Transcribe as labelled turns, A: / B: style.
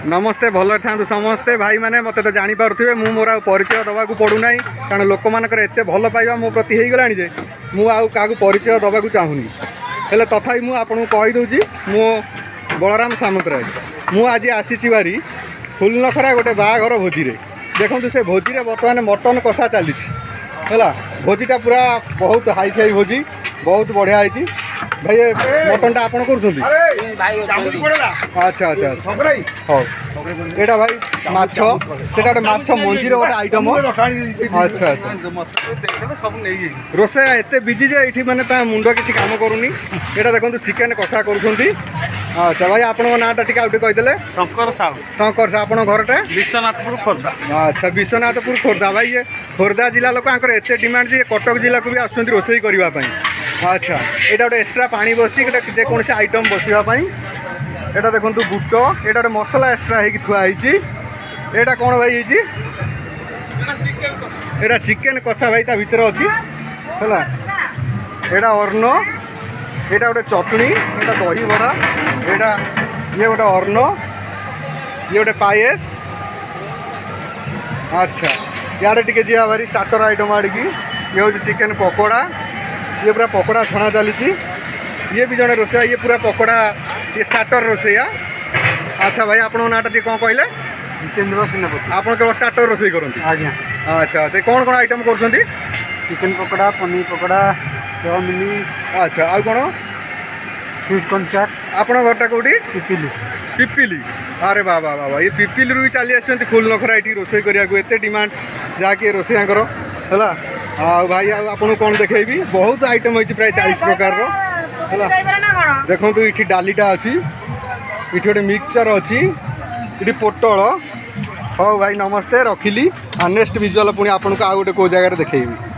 A: नमस्ते भल था समस्ते भाई मैंने मत तो जापारे मु मोर परिचय दवा पड़ूना कारण लोक मानकर एत भल पाइबा मो प्रति होगला जे मुझे परिचय दवा चाहूनी हेल्ले तथापि मुझे कहीदे मो बलराम सामंतराय मु आज आसी बारी फुलनखरा गोटे बाघर भोजी देखो से भोजी बर्तमान मटन कषा चली भोजीटा पूरा बहुत हाई फाई भोजी बहुत बढ़िया है भाई मटन टा आपड़ कर अच्छा अच्छा हाँ यहाँ भाई माछ से माछ मंजीर गोटे आइटम अच्छा अच्छा रोसे एत बिजी जे ये मैंने मुंड किसी काम करूनी यहाँ देखो चिकेन कषा कर अच्छा भाई आप नाटा टी कहीदे
B: शंकर साहू
A: शंकर साहू आप घरटे
B: विश्वनाथपुर खोर्धा
A: अच्छा विश्वनाथपुर खोर्धा भाई ये खोर्धा जिला लोक एत डिमांड जे कटक जिला को भी आसुँच रोसई करने अच्छा यहाँ गोटे एक्सट्रा पानी बसी जेकोसी आइटम बसापी यहाँ देखो बुट यहाँ गोटे मसला एक्सट्रा होुआई यहाँ कौन भाई यहाँ चिकेन कषा भाई ता भीतर अच्छी है यहाँ अर्ण यहाँ गोटे चटनी यहाँ दही बरा यहाँ ये गोटे अर्ण ये गोटे पायस अच्छा इे टे जा भारी स्टार्टर आइटम आड़की ये हूँ चिकेन पकोड़ा ये पूरा पकोड़ा छणा चली ये भी जड़े रोसैया ये पूरा पकोड़ा ये स्टार्टर रोसैया अच्छा भाई आप नाटा टी कौन कहले
B: जितेंद्र सेनापति
A: आप केवल स्टार्टर रोसई करते
B: आज्ञा
A: अच्छा अच्छा कौन कौन आइटम कर
B: चिकेन पकोड़ा पनीर पकोड़ा चाउमिन
A: अच्छा आउ कौन
B: स्वीट कॉर्न चाट
A: आप घरटा कौटी
B: पिपिली
A: पिपिली अरे बाबा बाबा ये पिपिली भी चली आसती फुल नखरा ये रोसई करने एत डिमांड जहाँकि रोसैया है भाई आपको कौन देखेबी बहुत आइटम होती प्राय 40 प्रकार देखो ये डालीटा अच्छी ये गोटे मिक्सचर अच्छी ये पोटल हाँ भाई नमस्ते रखिली नेक्स्ट विजुअल पुणी आपको आउ गोटे कौ जगह देखेबी।